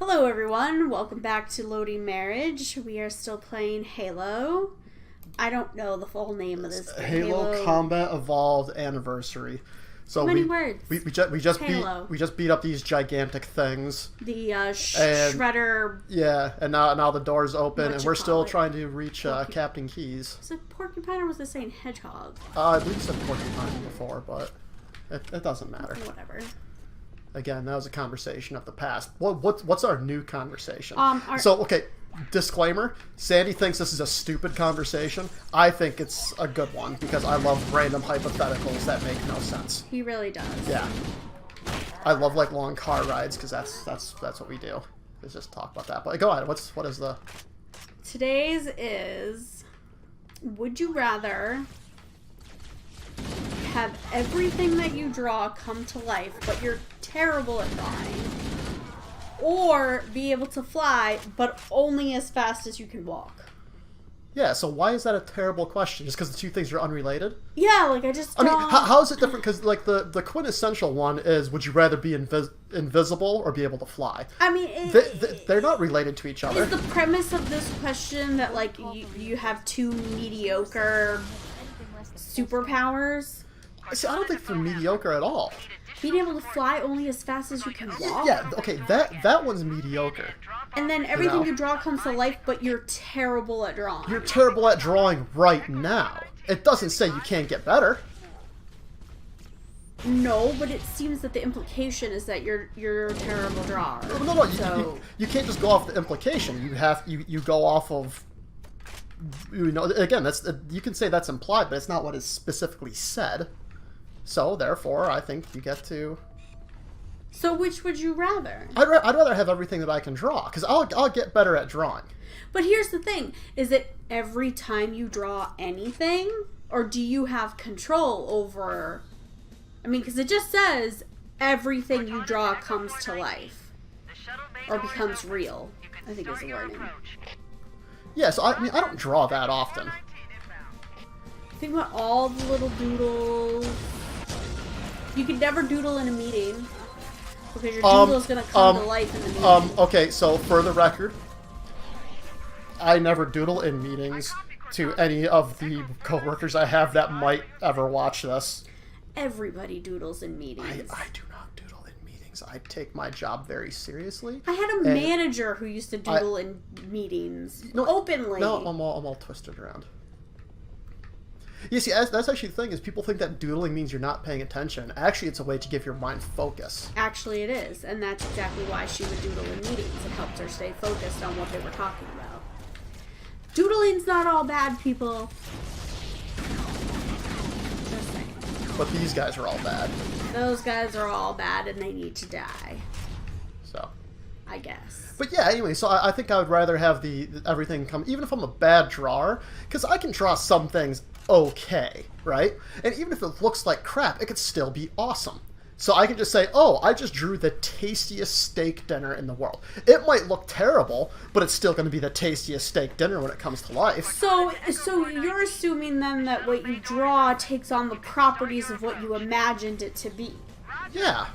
Hello everyone, welcome back to Loading Marriage. We are still playing Halo. I don't know the full name of this game. Halo Combat Evolved Anniversary. So How many words? We just beat up these gigantic things. The Shredder. Yeah, and now the door's open, and we're still trying to reach Captain Keys. Was it porcupine or was it saying hedgehog? I believe you said porcupine before, but it doesn't matter. Whatever. Again, that was a conversation of the past. What's our new conversation? Okay, disclaimer, Sandy thinks this is a stupid conversation. I think it's a good one, because I love random hypotheticals that make no sense. He really does. Yeah. I love, like, long car rides, because that's what we do. Let's just talk about that. But go ahead, what is the... Today's is, would you rather have everything that you draw come to life, but you're terrible at drawing, or be able to fly, but only as fast as you can walk? Yeah, so why is that a terrible question? Just because the two things are unrelated? Yeah, like I just draw... I mean, how is it different? Because, like, the quintessential one is, would you rather be invisible or be able to fly? I mean... They're not related to each other. Is the premise of this question that, like, you have two mediocre superpowers? See, I don't think they're mediocre at all. Being able to fly only as fast as you can walk? Yeah, okay, that one's mediocre. And then everything you draw comes to life, but you're terrible at drawing. You're terrible at drawing right now. It doesn't say you can't get better. No, but it seems that the implication is that you're a terrible drawer. No, So... you can't just go off the implication. You go off of... You know, again, you can say that's implied, but it's not what is specifically said. So, therefore, I think you get to... So, which would you rather? I'd rather have everything that I can draw, because I'll get better at drawing. But here's the thing, is that every time you draw anything, or do you have control over... I mean, because it just says everything you draw comes to life, or becomes real, I think is the wording. Yeah, so I mean, I don't draw that often. Think about all the little doodles. You could never doodle in a meeting, because your doodle is going to come to life in the meeting. Okay, so for the record, I never doodle in meetings to any of the coworkers I have that might ever watch this. Everybody doodles in meetings. I do not doodle in meetings. I take my job very seriously. I had a manager who used to doodle in meetings openly. No, I'm all twisted around. You see, that's actually the thing, is people think that doodling means you're not paying attention. Actually, it's a way to give your mind focus. Actually, it is, and that's exactly why she would doodle in meetings. It helped her stay focused on what they were talking about. Doodling's not all bad, people. Just saying. But these guys are all bad. Those guys are all bad, and they need to die. So... I guess. But yeah, anyway, so I think I would rather have everything come, even if I'm a bad drawer, because I can draw some things okay, right? And even if it looks like crap, it could still be awesome. So I can just say, oh, I just drew the tastiest steak dinner in the world. It might look terrible, but it's still going to be the tastiest steak dinner when it comes to life. So you're assuming then that what you draw takes on the properties of what you imagined it to be. Yeah.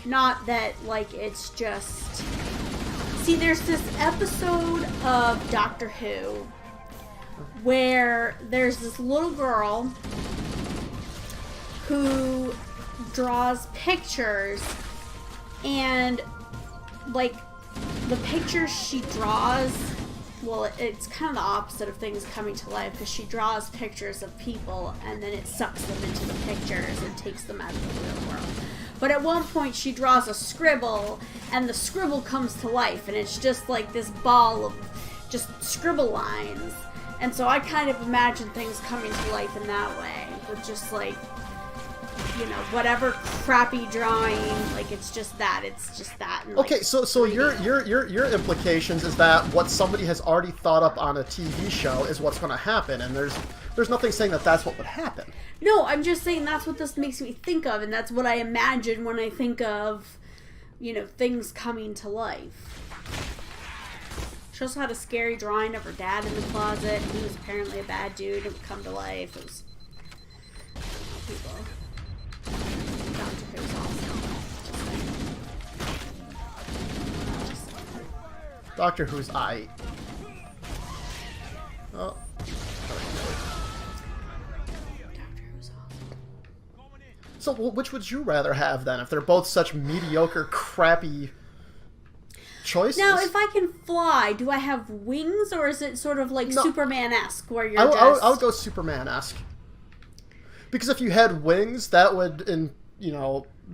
Not that, like, it's just... See, there's this episode of Doctor Who where there's this little girl who draws pictures, and, like, the pictures she draws... Well, it's kind of the opposite of things coming to life, because she draws pictures of people, and then it sucks them into the pictures and takes them out of the real world. But at one point, she draws a scribble, and the scribble comes to life, and it's just like this ball of just scribble lines. And so I kind of imagine things coming to life in that way, with just like, you know, whatever crappy drawing, like it's just that. And, like, okay, so your implications is that what somebody has already thought up on a TV show is what's going to happen, and there's nothing saying that that's what would happen. No, I'm just saying that's what this makes me think of, and that's what I imagine when I think of, you know, things coming to life. She also had a scary drawing of her dad in the closet. He was apparently a bad dude. It would come to life. It was people. Doctor Who's awesome. Doctor Who's aight. Oh. Doctor Who's awesome. So, which would you rather have, then, if they're both such mediocre, crappy choices? Now, if I can fly, do I have wings, or is it sort of like No. Superman-esque, where you're I would go Superman-esque. Because if you had wings, that would,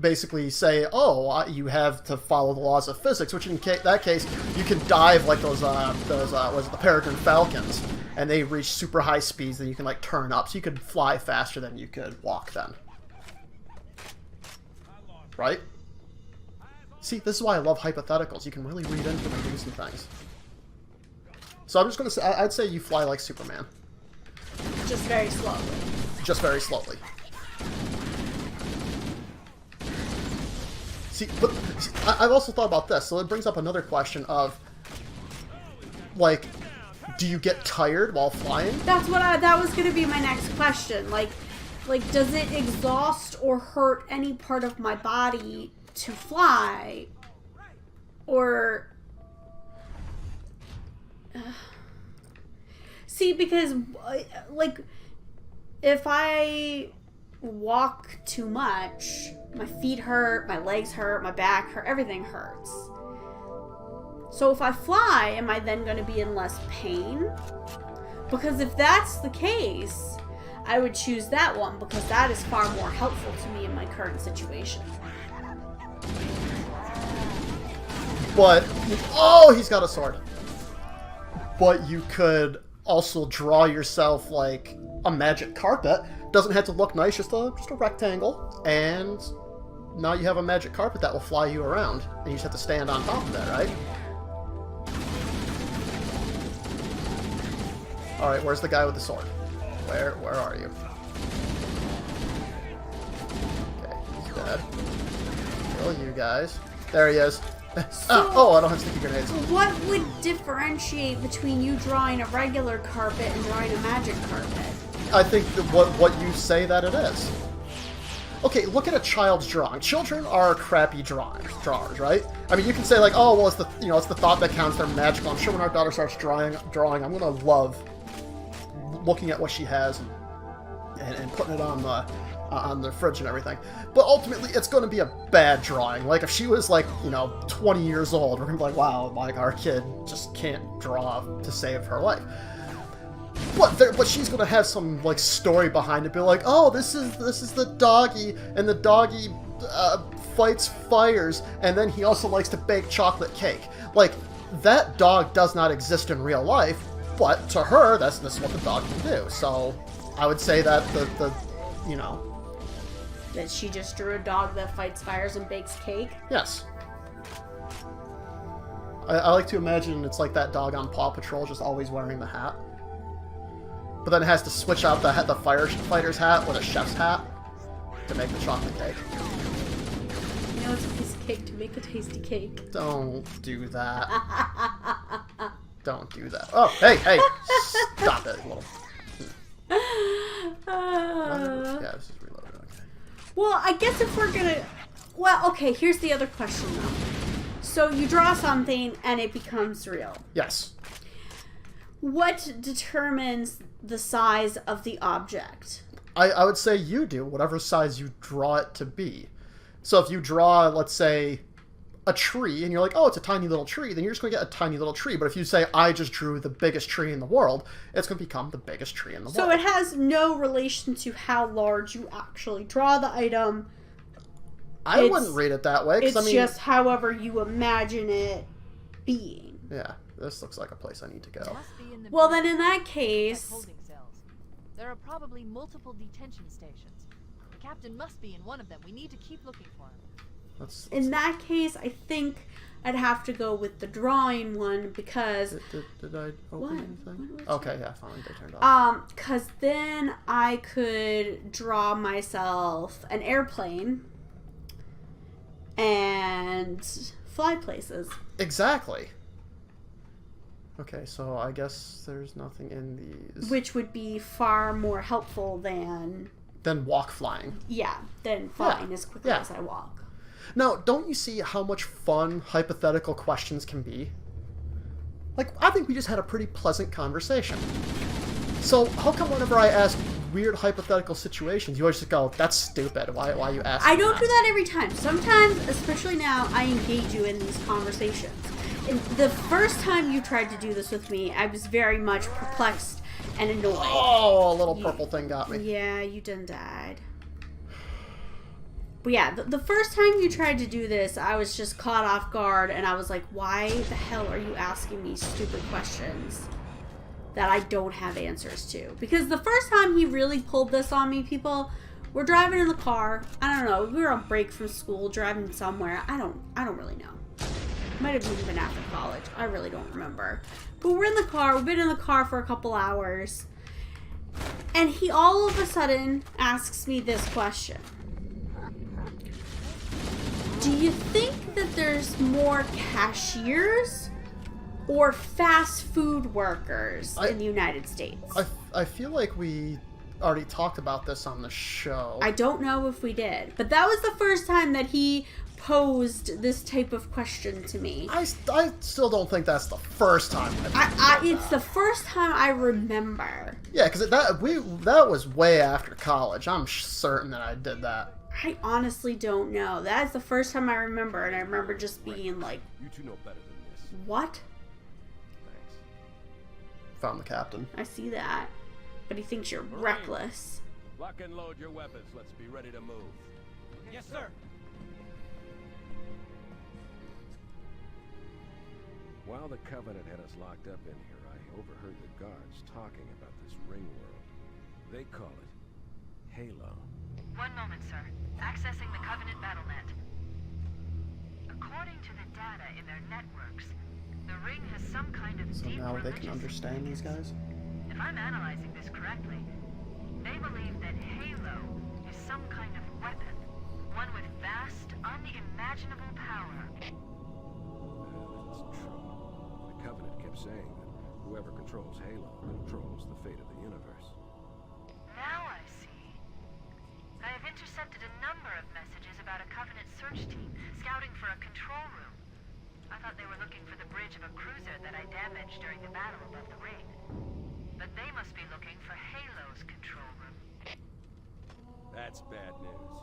basically say, oh, you have to follow the laws of physics, which in that case, you can dive like those was it the Peregrine Falcons, and they reach super high speeds that you can, like, turn up, so you could fly faster than you could walk then. Right? See, this is why I love hypotheticals. You can really read into them and do some things. So I'm just going to say, I'd say you fly like Superman. just very slowly. Just very slowly. See, but I've also thought about this, so it brings up another question of, like, do you get tired while flying? That was going to be my next question. Like, does it exhaust or hurt any part of my body to fly? Or... See, because, like, if I walk too much, my feet hurt, my legs hurt, my back hurt, everything hurts. So if I fly, am I then going to be in less pain? Because if that's the case, I would choose that one, because that is far more helpful to me in my current situation. But, oh, he's got a sword. But you could also draw yourself, like, a magic carpet. Doesn't have to look nice, just a rectangle. And now you have a magic carpet that will fly you around. And you just have to stand on top of that, right? Alright, where's the guy with the sword? Where are you? Okay, he's dead. Kill you guys. There he is. Oh, I don't have sticky grenades. What would differentiate between you drawing a regular carpet and drawing a magic carpet? I think that what you say that it is. Okay, look at a child's drawing. Children are crappy drawers, right? I mean, you can say like, oh, well, it's the thought that counts. They're magical. I'm sure when our daughter starts drawing, I'm gonna love looking at what she has and putting it on the fridge and everything. But ultimately, it's going to be a bad drawing. Like, if she was, like, 20 years old, we're going to be like, wow, like, our kid just can't draw to save her life. But she's going to have some, like, story behind it. Be like, oh, this is the doggy, and the doggy fights fires, and then he also likes to bake chocolate cake. Like, that dog does not exist in real life, but to her, this is what the dog can do. So, I would say that That she just drew a dog that fights fires and bakes cake? Yes. I like to imagine it's like that dog on Paw Patrol, just always wearing the hat. But then it has to switch out the firefighter's hat with a chef's hat to make the chocolate cake. You know, it's a piece of cake to make a tasty cake. Don't do that. Don't do that. Oh, hey! Stop it, little... Yeah, this is reloaded. Okay. Well, I guess if we're gonna... Well, okay, here's the other question, though. So you draw something and it becomes real. Yes. What determines the size of the object? I would say you do, whatever size you draw it to be. So if you draw, let's say, a tree, and you're like, oh, it's a tiny little tree, then you're just going to get a tiny little tree. But if you say, I just drew the biggest tree in the world, it's going to become the biggest tree in the world. So it has no relation to how large you actually draw the item. I wouldn't read it that way. It's just however you imagine it being. Yeah, this looks like a place I need to go. Well, then in that case... There are probably multiple detention stations. The captain must be in one of them. We need to keep looking for him. In that case, I think I'd have to go with the drawing one because... Did I open anything? What okay, yeah, fine. They turned off. Because then I could draw myself an airplane and fly places. Exactly. Okay, so I guess there's nothing in these. Which would be far more helpful than... Than walk flying. Yeah, than flying as quickly as I walk. Now, don't you see how much fun hypothetical questions can be? Like, I think we just had a pretty pleasant conversation. So, how come whenever I ask weird hypothetical situations, you always just go, that's stupid, why are you asking I don't do that every time. Sometimes, especially now, I engage you in these conversations. And the first time you tried to do this with me, I was very much perplexed and annoyed. Oh, a little purple thing got me. Yeah, you done died. But yeah, the first time you tried to do this, I was just caught off guard, and I was like, why the hell are you asking me stupid questions that I don't have answers to? Because the first time he really pulled this on me, people, we're driving in the car. I don't know, we were on break from school, driving somewhere. I don't really know. Might have even been after college. I really don't remember. But we're in the car. We've been in the car for a couple hours. And he all of a sudden asks me this question. Do you think that there's more cashiers or fast food workers in the United States? I feel like we already talked about this on the show. I don't know if we did. But that was the first time that he posed this type of question to me. I still don't think that's the first time. It's the first time I remember. Yeah, because that was way after college. I'm certain that I did that. I honestly don't know. That is the first time I remember, and I remember just being like, You two know better than this. what? Thanks. Found the captain. I see that. But he thinks you're reckless. Lock and load your weapons. Let's be ready to move. Yes, sir. While the Covenant had us locked up in here, I overheard the guards talking about this ring world. They call it Halo. One moment, sir. Accessing the Covenant BattleNet. According to the data in their networks, the ring has some kind of So deep now they can religious understand these guys? If I'm analyzing this correctly, they believe that Halo is some kind of weapon, one with vast, unimaginable power. That's true. The Covenant kept saying that whoever controls Halo controls the fate of the universe. Now I see. I have intercepted a number of messages about a Covenant search team scouting for a control room. I thought they were looking for the bridge of a cruiser that I damaged during the battle above the ring. But they must be looking for Halo's control room. That's bad news.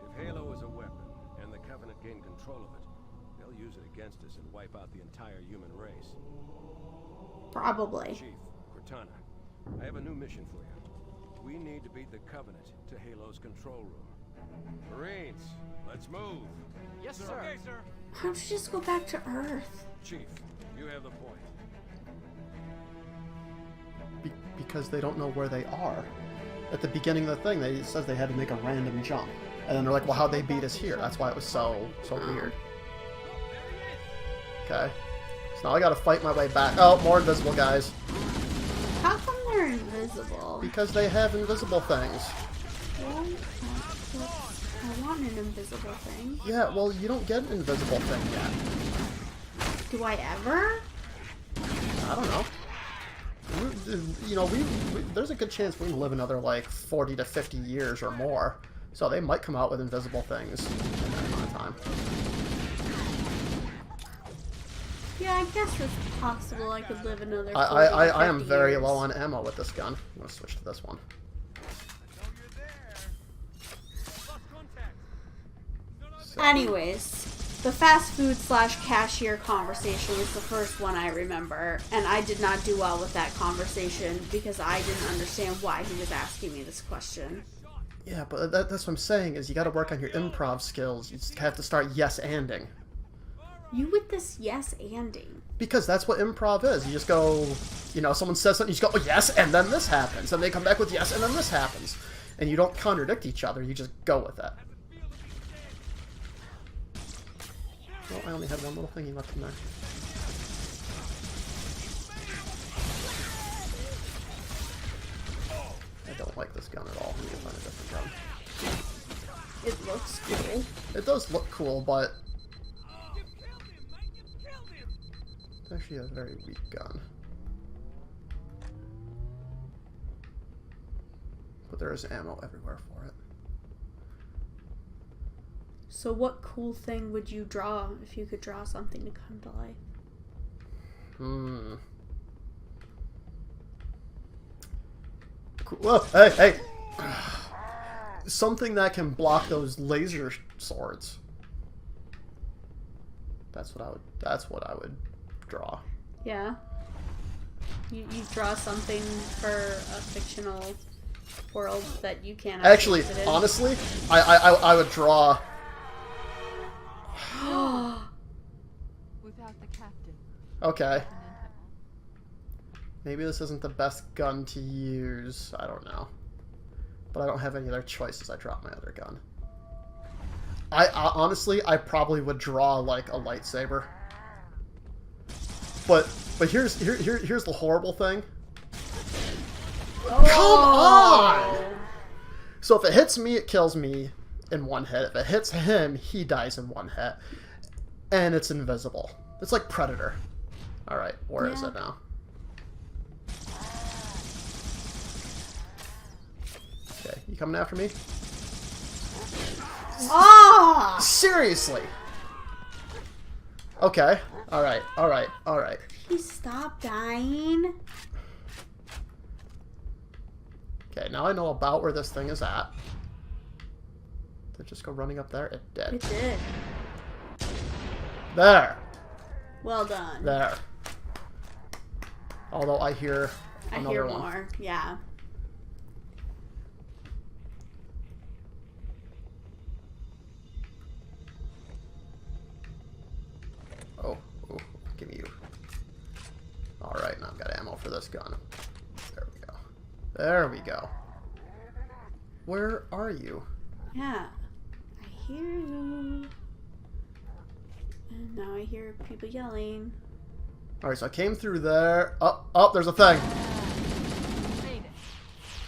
If Halo is a weapon, and the Covenant gain control of it, they'll use it against us and wipe out the entire human race. Probably. Chief, Cortana, I have a new mission for you. We need to beat the Covenant to Halo's control room. Marines, let's move. Yes, sir. Okay, sir. Why don't you just go back to Earth? Chief, you have the point. Because they don't know where they are. At the beginning of the thing, it says they had to make a random jump. And then they're like, well, how'd they beat us here? That's why it was so weird. Okay. So now I gotta fight my way back. Oh, more invisible guys. How come they're invisible? Because they have invisible things. Well, I want an invisible thing. Yeah, well, you don't get an invisible thing yet. Do I ever? I don't know. You know, there's a good chance we can live another, like, 40 to 50 years or more. So they might come out with invisible things in that amount of time. Yeah, I guess it's possible I could live another 40 I am 50 very years. low on ammo with this gun. I'm going to switch to this one. Anyways, the fast food / cashier conversation was the first one I remember, and I did not do well with that conversation because I didn't understand why he was asking me this question. Yeah, but that's what I'm saying, is you got to work on your improv skills. You just have to start yes-anding. You with this yes-anding. Because that's what improv is. You just go, you know, someone says something, you just go, oh, yes, and then this happens. And they come back with yes, and then this happens. And you don't contradict each other, you just go with it. Well, I only had one little thingy left in there. I don't like this gun at all. I need to find a different gun. It looks cool. It does look cool, but it's actually a very weak gun. But there is ammo everywhere for it. So what cool thing would you draw if you could draw something to come to life? Hmm. Cool. Whoa, hey, hey! Something that can block those laser swords. That's what I would draw. Yeah. You draw something for a fictional world that you can't Actually, exist in. honestly, I would draw. Without the captain. Okay. Maybe this isn't the best gun to use. I don't know. But I don't have any other choices. I dropped my other gun. I honestly, I probably would draw like a lightsaber. But here's the horrible thing. Oh. Come on! So if it hits me, it kills me in one hit. If it hits him, he dies in one hit. And it's invisible. It's like Predator. Alright, where is it now? Okay, you coming after me? Ah! Seriously! Okay, alright, alright, alright. Please stop dying. Okay, now I know about where this thing is at. Did it just go running up there? It did. It did. There! Well done. There. Although I hear another I hear one. more. Yeah. Oh, give me you. Alright, now I've got ammo for this gun. There we go. There we go. Where are you? Yeah. I hear you. And now I hear people yelling. Alright, so I came through there. Oh, there's a thing. Made it.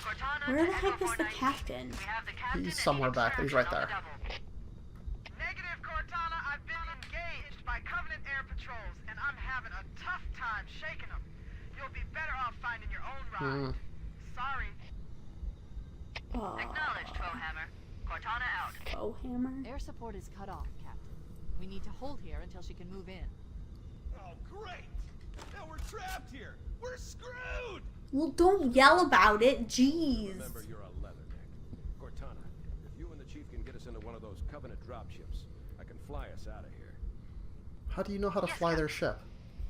Cortana Where to the heck Echo is the 419. captain? We have the captain He's and somewhere need back there. He's right extraction there. on the double. Negative, Cortana. I've been engaged by Covenant air patrols, and I'm having a tough time shaking them. You'll be better off finding your own ride. Sorry. Oh, Acknowledged, Foehammer. Cortana out. Bowhammer? Air support is cut off, Captain. We need to hold here until she can move in. Oh, great! Now we're trapped here! We're screwed! Well, don't yell about it. Jeez. Remember, you're a leatherneck. Cortana, if you and the chief can get us into one of those Covenant dropships, I can fly us out of here. How do you know how to fly their ship?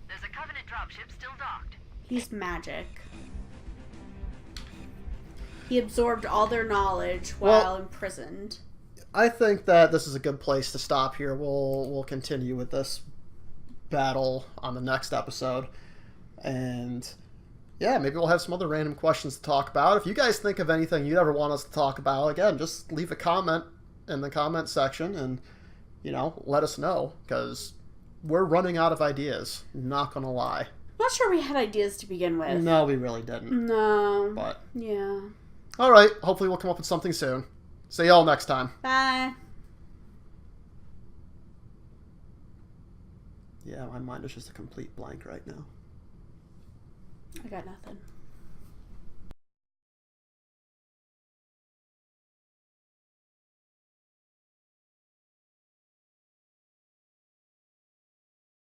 There's a Covenant dropship still docked. He's magic. He absorbed all their knowledge while imprisoned. I think that this is a good place to stop here. We'll continue with this battle on the next episode. And yeah, maybe we'll have some other random questions to talk about. If you guys think of anything you'd ever want us to talk about, again, just leave a comment in the comment section and, let us know. Because we're running out of ideas. Not going to lie. Not sure we had ideas to begin with. No, we really didn't. No. But, Yeah. alright, hopefully we'll come up with something soon. See y'all next time. Bye. Yeah, my mind is just a complete blank right now. I got nothing.